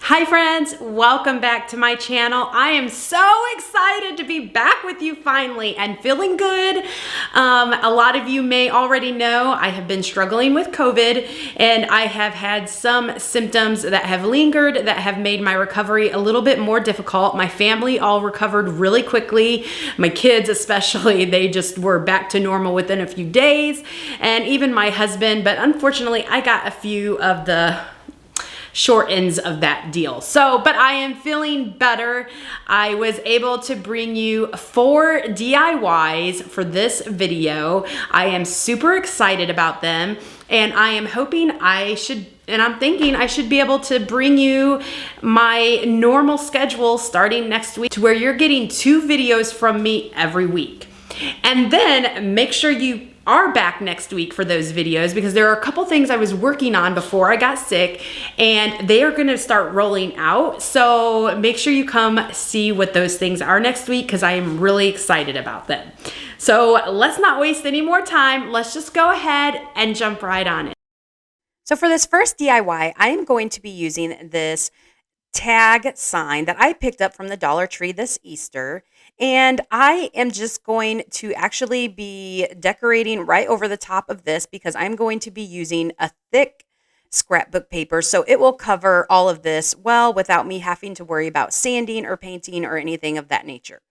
Hi friends, welcome back to my channel. I am so excited to be back with you finally and feeling good. A lot of you may already know I have been struggling with COVID and I have had some symptoms that have lingered that have made my recovery a little bit more difficult. My family all recovered really quickly. My kids especially, they just were back to normal within a few days, and even my husband, but unfortunately I got a few of the short ends of that deal. But I am feeling better. I was able to bring you 4 DIYs for this video. I am super excited about them, and I am hoping I'm thinking I should be able to bring you my normal schedule starting next week to where you're getting 2 videos from me every week. And then make sure you are back next week for those videos, because there are a couple things I was working on before I got sick and they are going to start rolling out. So make sure you come see what those things are next week, because I am really excited about them. So let's not waste any more time. Let's just go ahead and jump right on it. So for this first DIY, I am going to be using this tag sign that I picked up from the Dollar Tree this Easter. And I am just going to actually be decorating right over the top of this, because I'm going to be using a thick scrapbook paper. So it will cover all of this well without me having to worry about sanding or painting or anything of that nature.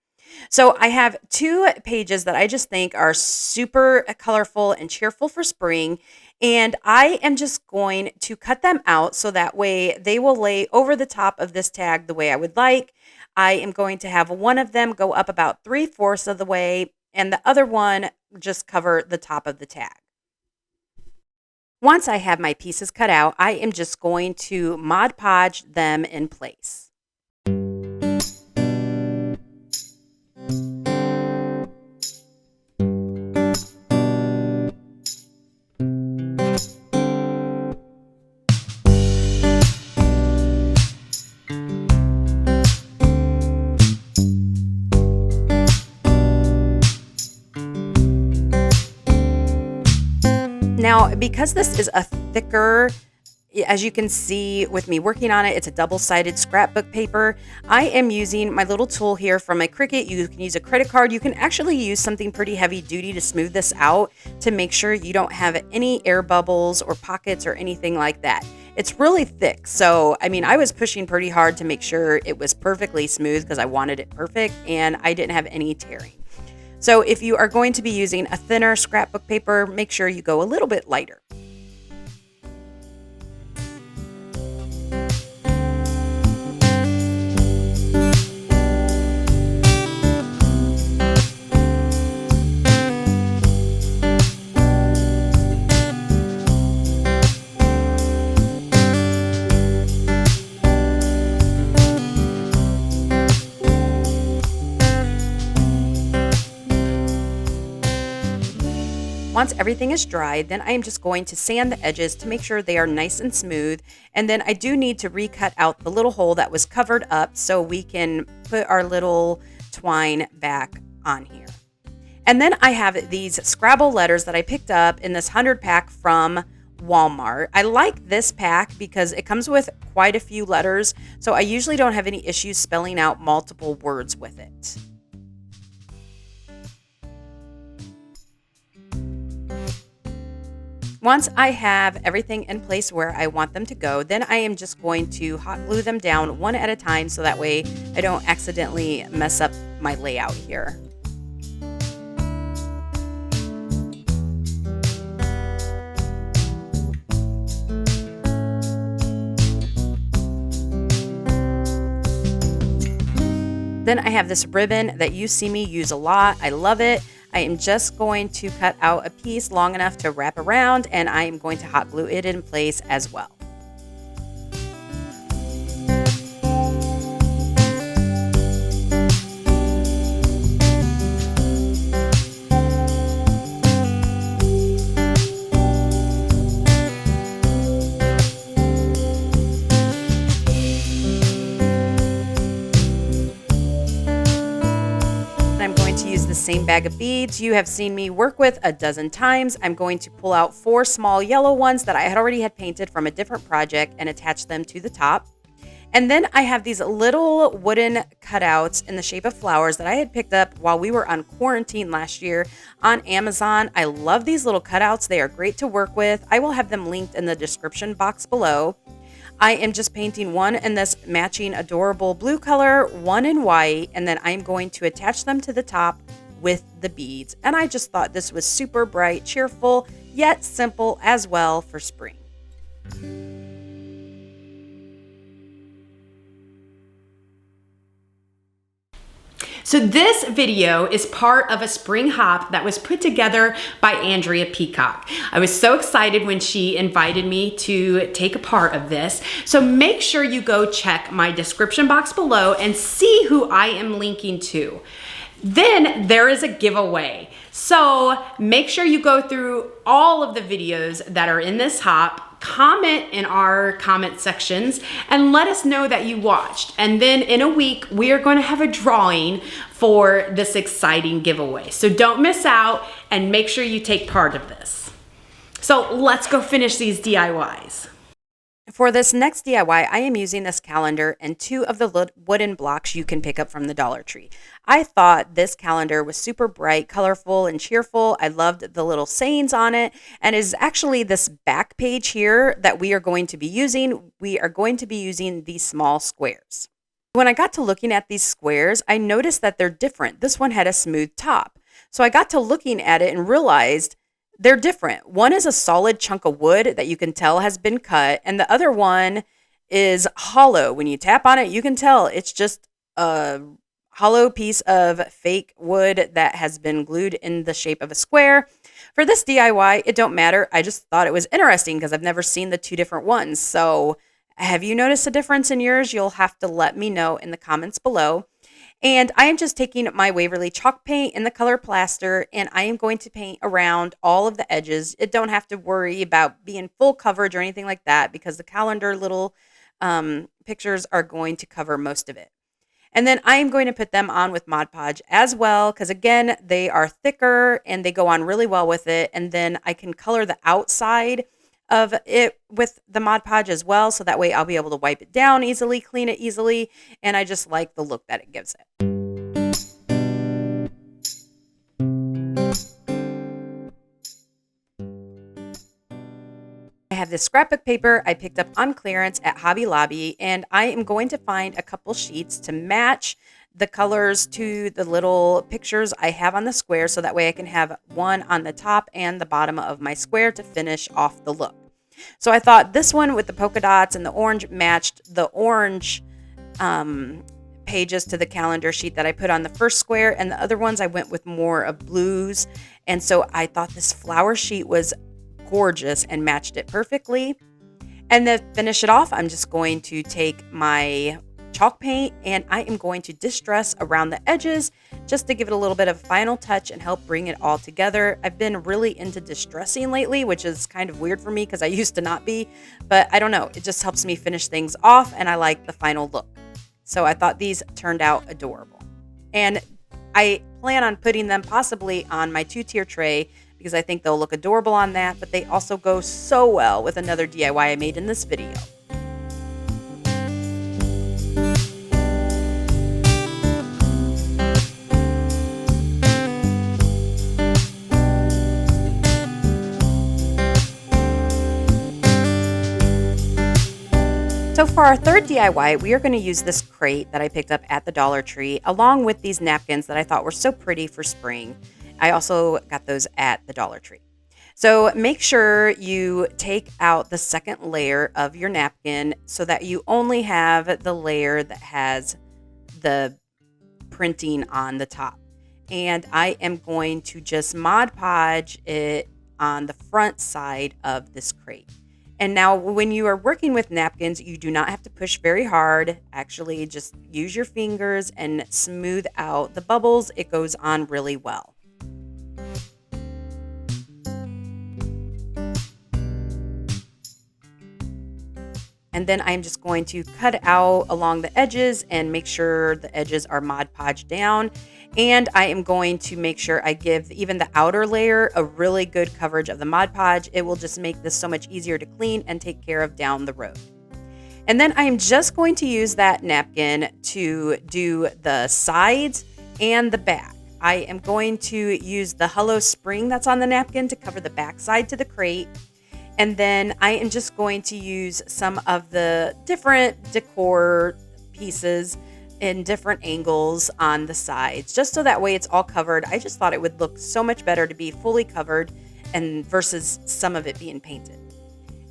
So I have 2 pages that I just think are super colorful and cheerful for spring. And I am just going to cut them out so that way they will lay over the top of this tag the way I would like. I am going to have one of them go up about 3/4 of the way and the other one just cover the top of the tag. Once I have my pieces cut out, I am just going to Mod Podge them in place. Now, because this is a thicker, as you can see with me working on it, it's a double-sided scrapbook paper. I am using my little tool here from my Cricut. You can use a credit card. You can actually use something pretty heavy duty to smooth this out to make sure you don't have any air bubbles or pockets or anything like that. It's really thick. So, I was pushing pretty hard to make sure it was perfectly smooth because I wanted it perfect and I didn't have any tearing. So if you are going to be using a thinner scrapbook paper, make sure you go a little bit lighter. Once everything is dry, then I am just going to sand the edges to make sure they are nice and smooth. And then I do need to recut out the little hole that was covered up so we can put our little twine back on here. And then I have these Scrabble letters that I picked up in this 100 pack from Walmart. I like this pack because it comes with quite a few letters, so I usually don't have any issues spelling out multiple words with it. Once I have everything in place where I want them to go, then I am just going to hot glue them down one at a time so that way I don't accidentally mess up my layout here. Then I have this ribbon that you see me use a lot. I love it. I am just going to cut out a piece long enough to wrap around, and I am going to hot glue it in place as well. Same bag of beads you have seen me work with a dozen times. I'm going to pull out 4 small yellow ones that I had already had painted from a different project and attach them to the top. And then I have these little wooden cutouts in the shape of flowers that I had picked up while we were on quarantine last year on Amazon. I love these little cutouts. They are great to work with. I will have them linked in the description box below. I am just painting one in this matching adorable blue color, one in white, and then I'm going to attach them to the top with the beads. And I just thought this was super bright, cheerful, yet simple as well for spring. So this video is part of a spring hop that was put together by Andrea Peacock. I was so excited when she invited me to take a part of this. So make sure you go check my description box below and see who I am linking to. Then there is a giveaway. So make sure you go through all of the videos that are in this hop, comment in our comment sections, and let us know that you watched. And then in a week, we are going to have a drawing for this exciting giveaway. So don't miss out and make sure you take part of this. So let's go finish these DIYs. For this next DIY, I am using this calendar and 2 of the wooden blocks you can pick up from the Dollar Tree. I thought this calendar was super bright, colorful, and cheerful. I loved the little sayings on it, and it is actually this back page here that we are going to be using. We are going to be using these small squares. When I got to looking at these squares, I noticed that they're different. This one had a smooth top. So I got to looking at it and realized they're different. One is a solid chunk of wood that you can tell has been cut, and the other one is hollow. When you tap on it, you can tell it's just a hollow piece of fake wood that has been glued in the shape of a square. For this DIY, it don't matter. I just thought it was interesting because I've never seen the 2 different ones. So have you noticed a difference in yours? You'll have to let me know in the comments below. And I am just taking my Waverly chalk paint in the color plaster, and I am going to paint around all of the edges. It don't have to worry about being full coverage or anything like that because the calendar little pictures are going to cover most of it. And then I am going to put them on with Mod Podge as well because, again, they are thicker and they go on really well with it. And then I can color the outside of it with the Mod Podge as well, so that way I'll be able to wipe it down easily, clean it easily, and I just like the look that it gives it. I have this scrapbook paper I picked up on clearance at Hobby Lobby, and I am going to find a couple sheets to match the colors to the little pictures I have on the square, so that way I can have one on the top and the bottom of my square to finish off the look. So I thought this one with the polka dots and the orange matched the orange pages to the calendar sheet that I put on the first square, and the other ones I went with more of blues. And so I thought this flower sheet was gorgeous and matched it perfectly. And to finish it off, I'm just going to take my chalk paint and I am going to distress around the edges just to give it a little bit of a final touch and help bring it all together. I've been really into distressing lately, which is kind of weird for me because I used to not be, but I don't know, it just helps me finish things off and I like the final look. So I thought these turned out adorable. And I plan on putting them possibly on my 2-tier tray because I think they'll look adorable on that, but they also go so well with another DIY I made in this video. So for our third DIY, we are going to use this crate that I picked up at the Dollar Tree, along with these napkins that I thought were so pretty for spring. I also got those at the Dollar Tree. So make sure you take out the second layer of your napkin so that you only have the layer that has the printing on the top. And I am going to just Mod Podge it on the front side of this crate. And now when you are working with napkins, you do not have to push very hard. Actually, just use your fingers and smooth out the bubbles. It goes on really well. And then I'm just going to cut out along the edges and make sure the edges are Mod Podge down. And I am going to make sure I give even the outer layer a really good coverage of the Mod Podge. It will just make this so much easier to clean and take care of down the road. And then I'm just going to use that napkin to do the sides and the back. I am going to use the Hello Spring that's on the napkin to cover the back side to the crate. And then I am just going to use some of the different decor pieces in different angles on the sides, just so that way it's all covered. I just thought it would look so much better to be fully covered and versus some of it being painted.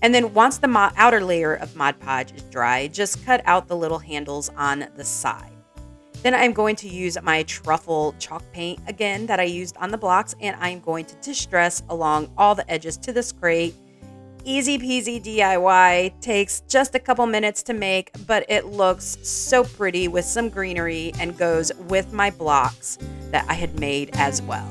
And then once the outer layer of Mod Podge is dry, just cut out the little handles on the side. Then I'm going to use my truffle chalk paint again that I used on the blocks, and I'm going to distress along all the edges to this crate. Easy peasy DIY, takes just a couple minutes to make, but it looks so pretty with some greenery and goes with my blocks that I had made as well.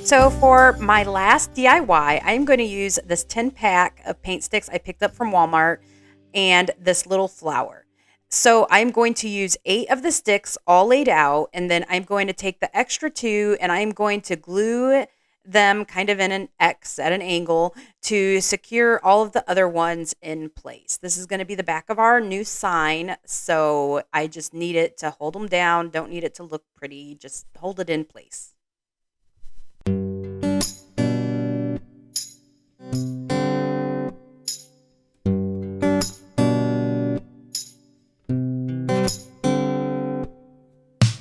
So for my last DIY, I'm going to use this 10-pack of paint sticks I picked up from Walmart and this little flower. So I'm going to use 8 of the sticks all laid out, and then I'm going to take the extra 2 and I'm going to glue them kind of in an X at an angle to secure all of the other ones in place. This is going to be the back of our new sign, so I just need it to hold them down. Don't need it to look pretty, just hold it in place.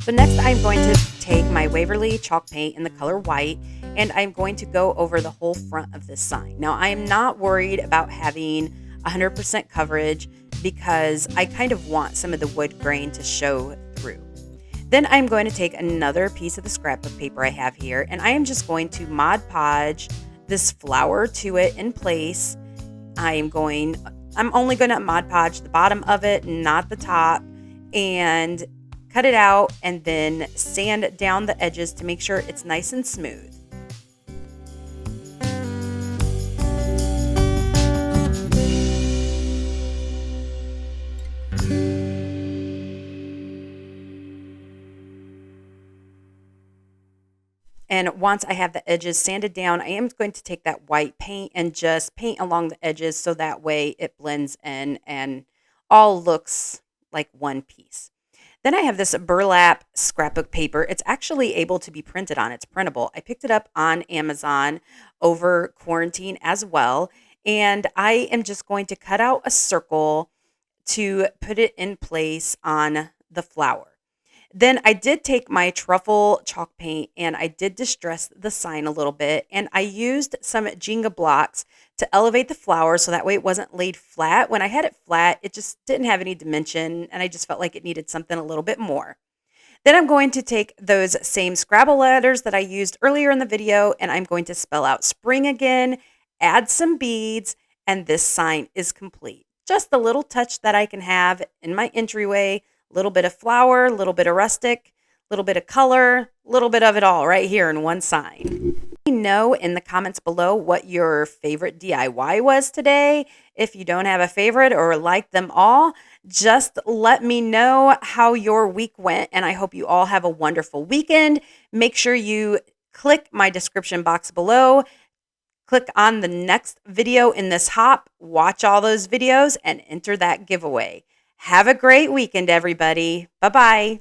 So next I'm going to take my Waverly chalk paint in the color white, and I'm going to go over the whole front of this sign. Now I am not worried about having 100% coverage because I kind of want some of the wood grain to show through. Then I'm going to take another piece of the scrapbook paper I have here, and I am just going to Mod Podge this flower to it in place. I'm only going to Mod Podge the bottom of it, not the top, and cut it out and then sand down the edges to make sure it's nice and smooth. And once I have the edges sanded down, I am going to take that white paint and just paint along the edges so that way it blends in and all looks like one piece. Then I have this burlap scrapbook paper. It's actually able to be printed on. It's printable. I picked it up on Amazon over quarantine as well. And I am just going to cut out a circle to put it in place on the flower. Then I did take my truffle chalk paint and I did distress the sign a little bit. And I used some Jenga blocks to elevate the flower so that way it wasn't laid flat. When I had it flat, it just didn't have any dimension and I just felt like it needed something a little bit more. Then I'm going to take those same Scrabble letters that I used earlier in the video and I'm going to spell out spring again, add some beads, and this sign is complete. Just the little touch that I can have in my entryway. Little bit of flower, a little bit of rustic, a little bit of color, a little bit of it all right here in one sign. Let me know in the comments below what your favorite DIY was today. If you don't have a favorite or like them all, just let me know how your week went, and I hope you all have a wonderful weekend. Make sure you click my description box below. Click on the next video in this hop, watch all those videos, and enter that giveaway. Have a great weekend, everybody. Bye-bye.